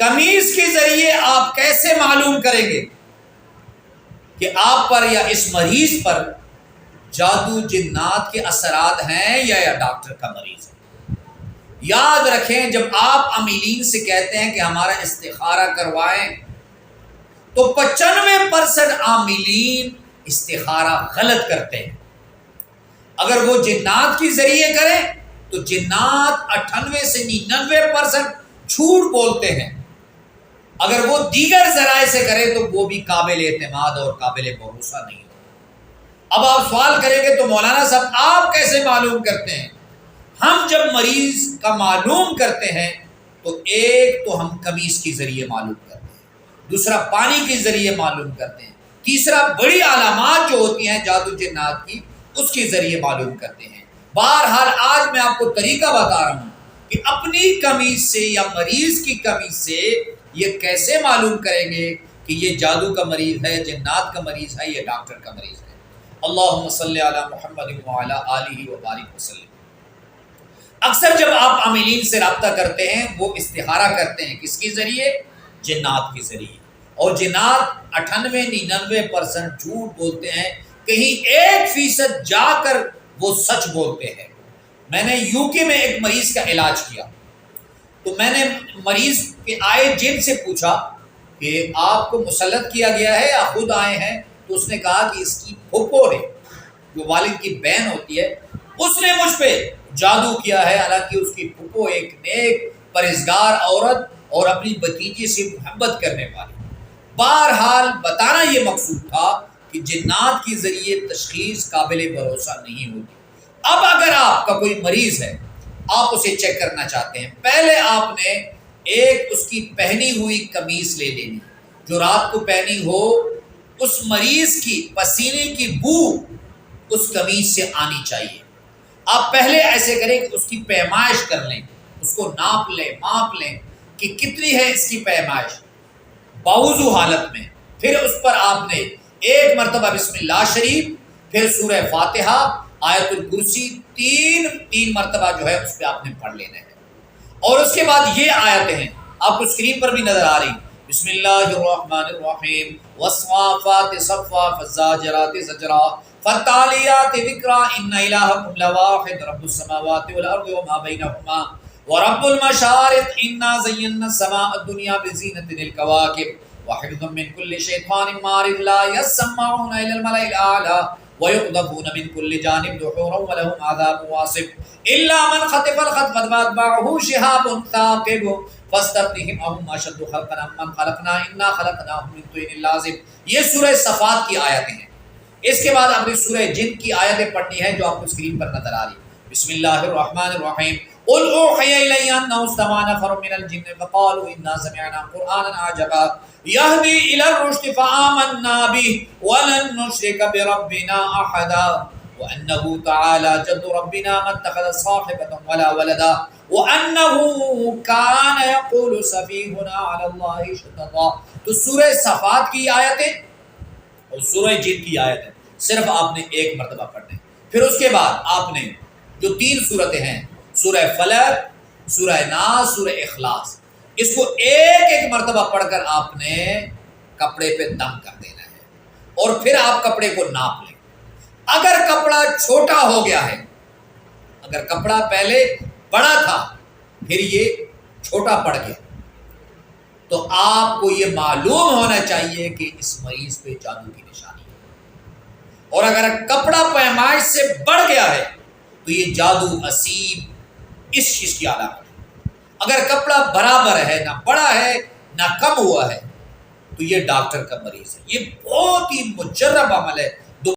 قمیص کے ذریعے آپ کیسے معلوم کریں گے کہ آپ پر یا اس مریض پر جادو جنات کے اثرات ہیں یا ڈاکٹر کا مریض ہے؟ یاد رکھیں، جب آپ عاملین سے کہتے ہیں کہ ہمارا استخارہ کروائیں تو 95% عاملین استخارہ غلط کرتے ہیں۔ اگر وہ جنات کے ذریعے کریں تو جنات 98 سے 99% جھوٹ بولتے ہیں، اگر وہ دیگر ذرائع سے کرے تو وہ بھی قابل اعتماد اور قابل بھروسہ نہیں ہوتا۔ اب آپ سوال کریں گے تو مولانا صاحب آپ کیسے معلوم کرتے ہیں؟ ہم جب مریض کا معلوم کرتے ہیں تو ایک تو ہم قمیص کے ذریعے معلوم کرتے ہیں، دوسرا پانی کے ذریعے معلوم کرتے ہیں، تیسرا بڑی علامات جو ہوتی ہیں جادو جنات کی اس کے ذریعے معلوم کرتے ہیں۔ بہرحال آج میں آپ کو طریقہ بتا رہا ہوں کہ اپنی قمیص سے یا مریض کی قمیص سے یہ کیسے معلوم کریں گے کہ یہ جادو کا مریض ہے، جنات کا مریض ہے، یہ ڈاکٹر کا مریض ہے۔ اللہم صلی علی محمد وعلی آلہ وبارک وسلم۔ اکثر جب آپ عاملین سے رابطہ کرتے ہیں وہ استخارہ کرتے ہیں کس کے ذریعے؟ جنات کے ذریعے، اور جنات 98-99% جھوٹ بولتے ہیں، کہیں 1% جا کر وہ سچ بولتے ہیں۔ میں نے UK میں ایک مریض کا علاج کیا تو میں نے مریض کے آئے جن سے پوچھا کہ آپ کو مسلط کیا گیا ہے یا خود آئے ہیں؟ تو اس نے کہا کہ اس کی پھوپھو نے، جو والد کی بہن ہوتی ہے، اس نے مجھ پہ جادو کیا ہے، حالانکہ اس کی پھوپھو ایک نیک پرہیزگار عورت اور اپنی بھتیجی سے محبت کرنے والی۔ بہرحال بتانا یہ مقصود تھا کہ جنات کے ذریعے تشخیص قابل بھروسہ نہیں ہوتی۔ اب اگر آپ کا کوئی مریض ہے، آپ اسے چیک کرنا چاہتے ہیں، پہلے آپ نے ایک اس کی پہنی ہوئی قمیص لے لینی، جو رات کو پہنی ہو، اس مریض کی پسینے کی بو اس قمیص سے آنی چاہیے۔ آپ پہلے ایسے کریں کہ اس کی پیمائش کر لیں، اس کو ناپ لیں، ماپ لیں کہ کتنی ہے اس کی پیمائش باوضو حالت میں۔ پھر اس پر آپ نے ایک مرتبہ بسم اللہ شریف، پھر سورہ فاتحہ، آیت الکرسی تین مرتبہ جو ہے اس پہ آپ نے پڑھ لینا ہے۔ اور اس کے بعد یہ آیتیں ہیں، آپ کو اسکرین پر بھی نظر آ رہی، بسم اللہ الرحمن الرحیم، والصافات صفا، فالزاجرات زجرا، فالتالیات ذکرا، ان الہکم لواحد، رب السماوات والارض وما بینہما، ورب المشارق، انا زینا السماء الدنیا بزینۃ الکواکب، وحفظا من کل شیطان مارد، لا یسمعون الی الملأ الاعلی، ويقذفون من كل جانب دحورا ولهم عذاب واصب الا من خطف الخطفة فاتبعه شهاب ثاقب فاستفتهم اهم اشد خلقا امن خلقنا انا خلقناهم من طين لازب۔ یہ سورہ صفات کی آیتیں ہیں۔ اس کے بعد آپ نے سورہ جن کی آیتیں پڑھنی ہیں جو آپ کو اسکرین پر نظر آ رہی ہے۔ بسم اللہ الرحمن الرحیم، قل اوحی الی انہ استمع نفر من الجن فقالوا انا سمعنا قرآنا عجبا یہدی الی الرشد فآمنا به ولن نشرک بربنا احدا وانہ تعالی جد ربنا ما اتخذ صاحبۃ ولا ولدا وانہ کان یقول سفیہنا علی اللہ شططا۔ تو سورہ صفات کی آیتیں اور سورہ جن کی آیتیں صرف آپ نے ایک مرتبہ پڑھنے۔ پھر اس کے بعد آپ نے جو 3 صورتیں ہیں، سورہ فلق، سورہ ناس، سورہ اخلاص، اس کو ایک مرتبہ پڑھ کر آپ نے کپڑے پہ دم کر دینا ہے، اور پھر آپ کپڑے کو ناپ لیں۔ اگر کپڑا چھوٹا ہو گیا ہے، اگر کپڑا پہلے بڑا تھا پھر یہ چھوٹا پڑ گیا، تو آپ کو یہ معلوم ہونا چاہیے کہ اس مریض پہ جادو کی نشانی ہے۔ اور اگر کپڑا پیمائش سے بڑھ گیا ہے تو یہ جادو اسیب اس چیز کی علامت ہے۔ اگر کپڑا برابر ہے، نہ بڑا ہے نہ کم ہوا ہے، تو یہ ڈاکٹر کا مریض ہے۔ یہ بہت ہی مجرب عمل ہے،